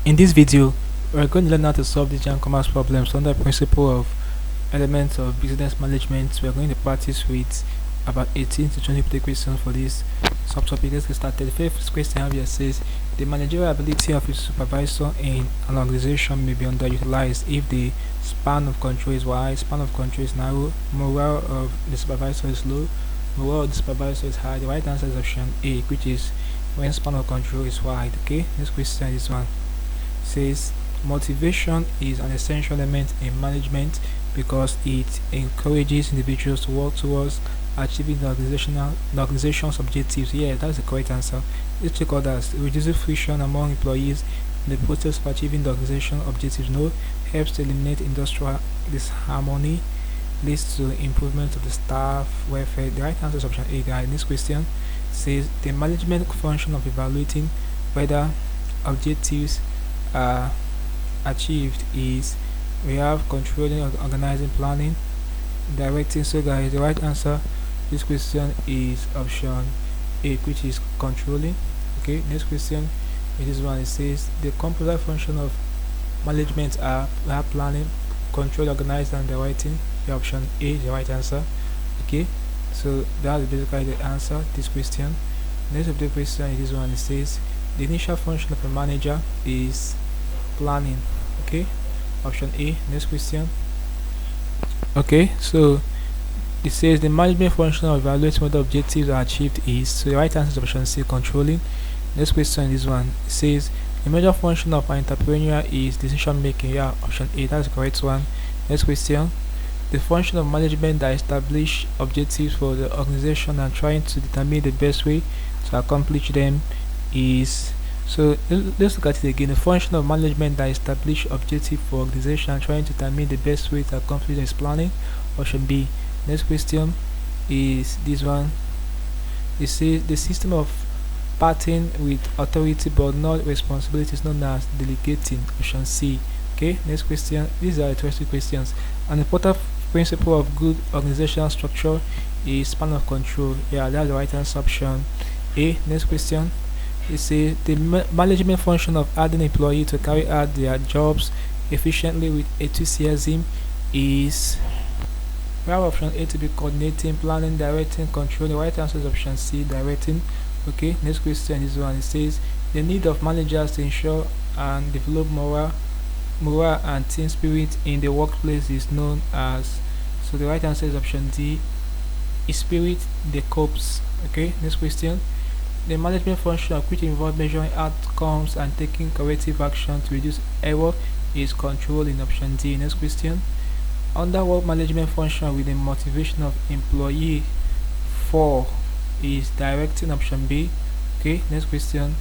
In this video, we're going to learn how to solve these JAMB commerce problems under the principle of elements of business management. We're going to practice with about 18 to 20 questions for this subtopic. Let's get started. The first question here says, the managerial ability of a supervisor in an organization may be underutilized if the span of control is wide, span of control is narrow, morale of the supervisor is low, morale of the supervisor is high. The right answer is option A, which is when span of control is wide. Okay, next question is one. Says motivation is an essential element in management because it encourages individuals to work towards achieving the organization's objectives. Yeah, that's the correct answer. Let's check others. Reduces friction among employees in the process of achieving the organization objectives. No. Helps to eliminate industrial disharmony, leads to improvement of the staff welfare. The right answer is option A, guys. This question says the management function of evaluating whether objectives are achieved is we have controlling, organizing, planning, directing. So guys, the right answer this question is option A, which is controlling. Okay, next question it is one. It says the composite function of management are planning, control, organize, and directing. The option A is the right answer. Okay, so that's basically the answer this question. Next of the question it is one. It says the initial function of a manager is planning. Okay, option A. Next question. Okay, so it says the management function of evaluating whether objectives are achieved is, so the right answer is option C, controlling. Next question is one. It says the major function of an entrepreneur is decision making. Yeah, option A, that's the correct one. Next question. The function of management that establish objectives for the organization and trying to determine the best way to accomplish them is, so let's look at it again. The function of management that establish objective for organization and trying to determine the best way to accomplish is planning. Option B. Next question is this one. It says the system of parting with authority but not responsibility is known as delegating. Option C. Okay, next question. These are interesting questions. An important principle of good organizational structure is span of control. Yeah, that's the right answer, option A. Next question. It says the management function of adding employees to carry out their jobs efficiently with enthusiasm is, we have option A to be coordinating, planning, directing, control. The right answer is option C, directing. Okay, next question is one. It says the need of managers to ensure and develop morale and team spirit in the workplace is known as, so the right answer is option D, spirit the corps. Okay, next question. The management function of which involves measuring outcomes and taking corrective action to reduce error is control in option D. Next question. Under what management function with the motivation of employee for is directing, option B. Okay, next question.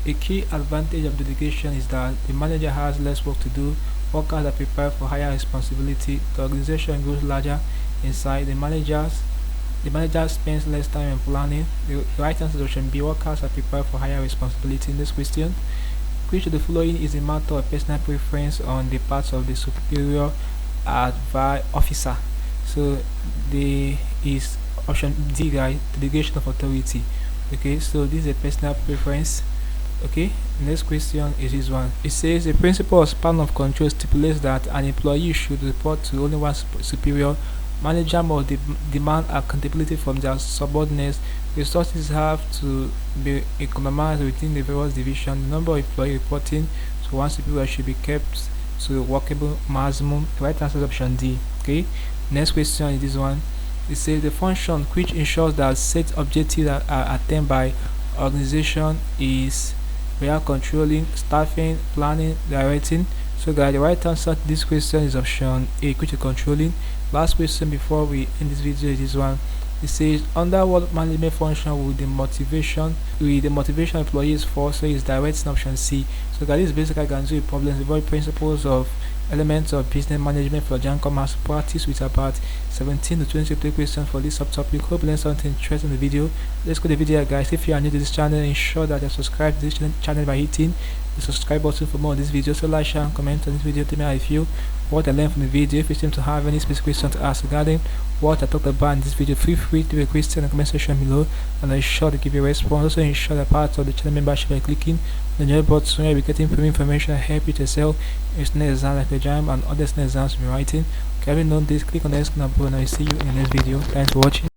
A key advantage of delegation is that the manager has less work to do, workers are prepared for higher responsibility, the organization grows larger in size, the manager spends less time in planning. The right answer is option B, workers are prepared for higher responsibility. In this question, which of the following is a matter of personal preference on the part of the superior officer? So the is option D, guys, delegation of authority. Okay, so this is a personal preference. Okay, next question is this one. It says the principle of span of control stipulates that an employee should report to only one superior. Manager must demand accountability from their subordinates. Resources have to be economized within the various divisions. The number of employees reporting to one superior should be kept to a workable maximum. The right answer is option D. Okay, next question is this one. It says the function which ensures that set objectives are attained by organization is, we are controlling, staffing, planning, directing. So guys, the right answer to this question is option A, which is controlling. Last question before we end this video is this one. It says under what management function would the motivation employees for, so is directing, option C. So guys, this basically can do problems about principles of elements of business management for JAMB commerce. Practice with about 17 to 23 questions for this subtopic. Hope you learned something interesting in the video. Let's go to the video, guys. If you are new to this channel, ensure that you subscribe to this channel by hitting the subscribe button for more of this video. So like, share and comment on this video. Tell me how you feel, what I learned from the video. If you seem to have any specific question to ask regarding what I talked about in this video, feel free to leave a question in the comment section below, and I'll be sure to give you a response. Also ensure that part of the channel membership by clicking the join button, where you'll be getting premium information that help you to excel in student exams like the JAMB and other student exams you'll be writing. Okay, having known this, click on the screen above and I'll see you in the next video. Thanks for watching.